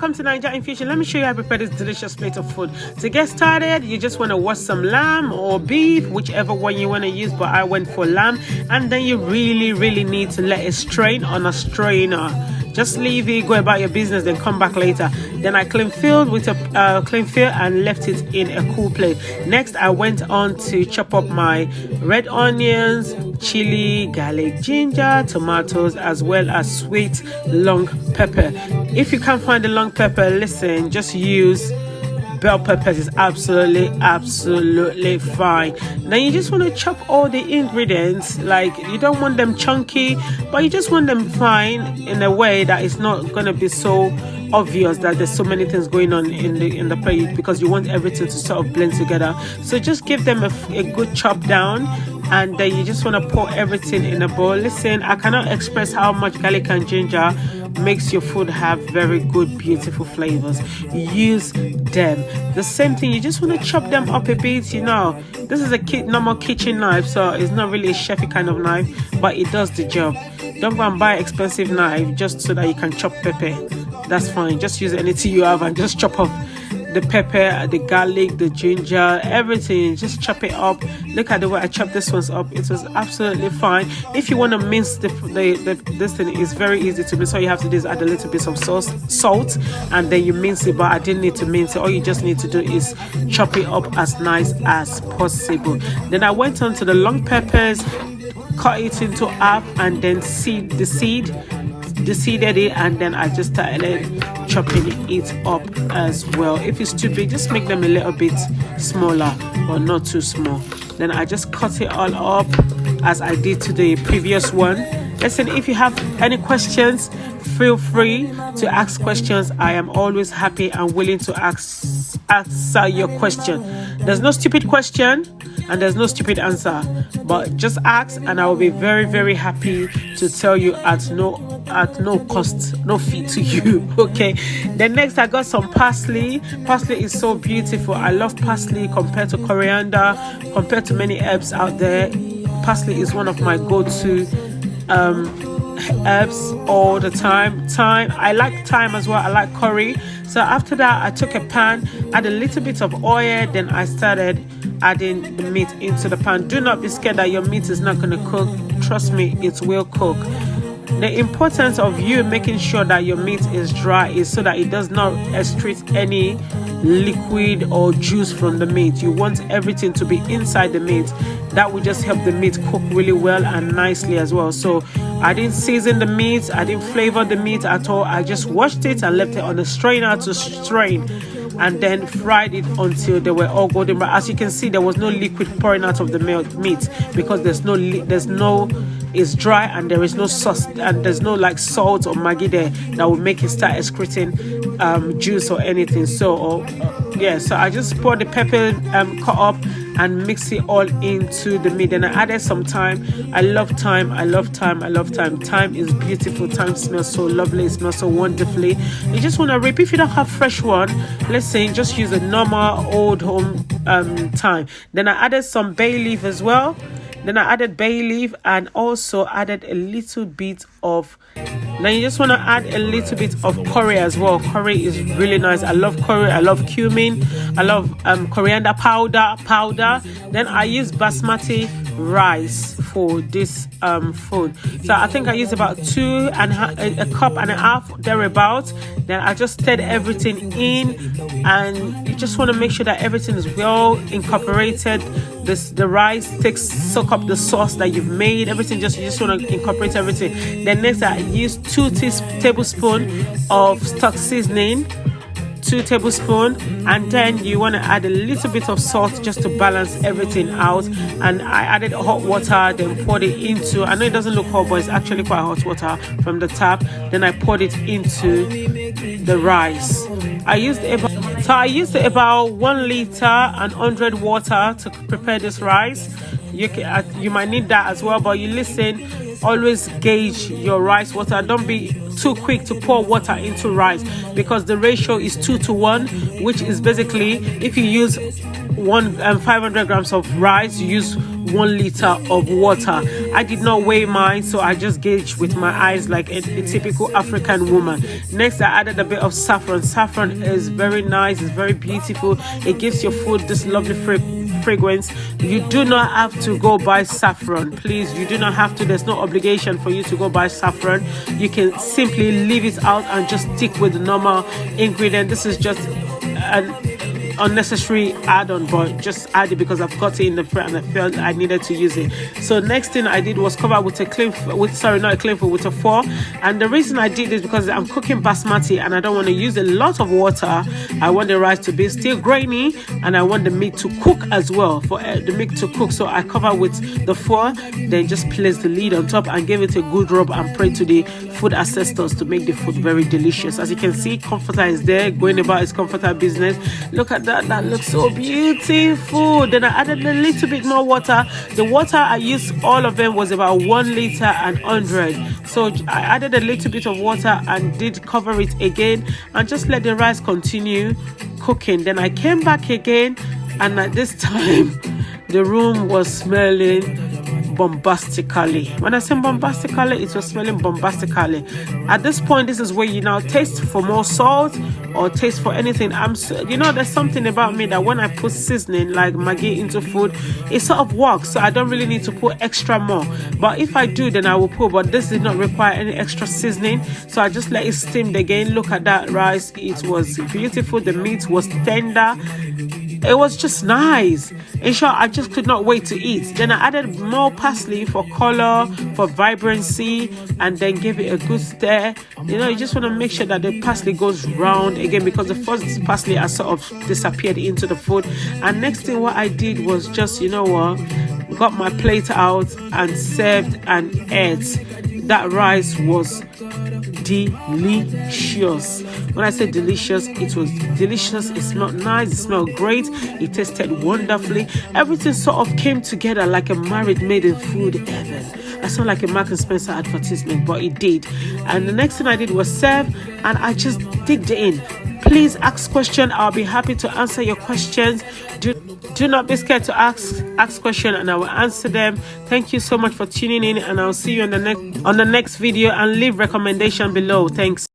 welcome to Nigeria Infusion. Let me show you how to prepare this delicious plate of food. To get started, you just want to wash some lamb or beef, whichever one you want to use, but I went for lamb. And then you really need to let it strain on a strainer. Just leave it, go about your business, then come back later. Then I clean filled with a clean fill and left it in a cool plate. Next, I went on to chop up my red onions, chili, garlic, ginger, tomatoes, as well as sweet long pepper. If you can't find the long pepper, listen, just use bell peppers. Is absolutely fine. Now you just want to chop all the ingredients, like you don't want them chunky, but you just want them fine in a way that it's not going to be so obvious that there's so many things going on in the plate, because you want everything to sort of blend together. So just give them a good chop down, and then you just want to pour everything in a bowl. Listen, I cannot express how much garlic and ginger makes your food have very good, beautiful flavors. Use them. The same thing, you just want to chop them up a bit. You know, this is a normal kitchen knife, so it's not really a chefy kind of knife, but it does the job. Don't go and buy an expensive knife just so that you can chop pepper. That's fine. Just use anything you have and just chop off the pepper, the garlic, the ginger, everything. Just chop it up. Look at the way I chopped this ones up. It was absolutely fine. If you want to mince this thing, is very easy to mince. All you have to do is add a little bit of salt, and then you mince it. But I didn't need to mince it. All you just need to do is chop it up as nice as possible. Then I went on to the long peppers, cut it into half, and then seeded it, and then I just started chopping it up as well. If it's too big, just make them a little bit smaller, but not too small. Then I just cut it all up as I did to the previous one. Listen, if you have any questions, feel free to ask questions. I am always happy and willing to answer your question. There's no stupid question and there's no stupid answer, but just ask and I will be very happy to tell you at no cost, no fee to you. Okay, then next I got some parsley. Parsley is so beautiful. I love parsley compared to coriander, compared to many herbs out there. Parsley is one of my go-to herbs all the time. Thyme, I like thyme as well. I like curry. So after that, I took a pan, add a little bit of oil, then I started adding the meat into the pan. Do not be scared that your meat is not going to cook. Trust me, it will cook. The importance of you making sure that your meat is dry is so that it does not excrete any liquid or juice from the meat. You want everything to be inside the meat. That will just help the meat cook really well and nicely as well. So I didn't season the meat, I didn't flavor the meat at all. I just washed it and left it on the strainer to strain, and then fried it until they were all golden brown. As you can see, there was no liquid pouring out of the meat because it's dry and there is no sauce and there's no like salt or Maggi there that will make it start excreting juice or anything. So so I just poured the pepper cut up and mix it all into the meat. And I added some thyme. I love thyme. Thyme is beautiful. Thyme smells so lovely. It smells so wonderfully. You just want to rip. If you don't have fresh one, let's say just use a normal old home thyme. Then I added some bay leaf as well. Then I added bay leaf and also added a little bit of, now you just want to add a little bit of curry as well. Curry is really nice. I love curry. I love cumin. I love coriander powder. Then I use basmati rice for this food. So I think I used about a cup and a half thereabout. Then I just stirred everything in, and you just want to make sure that everything is well incorporated. The rice soak up the sauce that you've made. Everything you just want to incorporate everything. Then next I used 2 tablespoons of stock seasoning. 2 tablespoons, and then you want to add a little bit of salt just to balance everything out. And I added hot water, then poured it into, I know it doesn't look hot, but it's actually quite hot water from the tap. Then I poured it into the rice. I used about 1 liter and 100 water to prepare this rice. You might need that as well, but you listen, always gauge your rice water. Don't be too quick to pour water into rice, because the ratio is 2 to 1, which is basically if you use 500 grams of rice, you use 1 liter of water. I did not weigh mine, so I just gauged with my eyes like a typical African woman. Next, I added a bit of saffron. Saffron is very nice, it's very beautiful. It gives your food this lovely fragrance. You do not have to go buy saffron, please. You do not have to. There's no obligation for you to go buy saffron. You can simply leave it out and just stick with the normal ingredient. This is just an unnecessary add-on, but just add it because I've got it in the front and I felt I needed to use it. So next thing I did was cover with with a fork. And the reason I did this because I'm cooking basmati and I don't want to use a lot of water. I want the rice to be still grainy and I want the meat to cook as well, for the meat to cook. So I cover with the fork, then just place the lid on top and give it a good rub and pray to the food ancestors to make the food very delicious. As you can see, comforter is there going about his comforter business. Look at that looks so beautiful. Then I added a little bit more water. The water I used, all of them, was about 1 liter and 100. So I added a little bit of water and did cover it again and just let the rice continue cooking. Then I came back again, and at this time the room was smelling bombastically. When I say bombastically, it was smelling bombastically. At this point, this is where you now taste for more salt or taste for anything. There's something about me that when I put seasoning like Maggi into food, it sort of works. So I don't really need to put extra more. But if I do, then I will put. But this did not require any extra seasoning, so I just let it steam again. Look at that rice. It was beautiful. The meat was tender. It was just nice. In short, I just could not wait to eat. Then I added more parsley for color, for vibrancy, and then gave it a good stir. You just want to make sure that the parsley goes round again, because the first parsley has sort of disappeared into the food. And next thing what I did was just, got my plate out and served and ate. That rice was delicious. When I say delicious, it was delicious. It smelled nice, it smelled great, it tasted wonderfully. Everything sort of came together like a married maiden food heaven. I sound like a Mark and Spencer advertisement, but it did. And the next thing I did was serve, and I just digged in. Please ask questions. I'll be happy to answer your questions. Do not be scared to ask questions, and I will answer them. Thank you so much for tuning in, and I'll see you on the next video, and leave recommendation below. Thanks.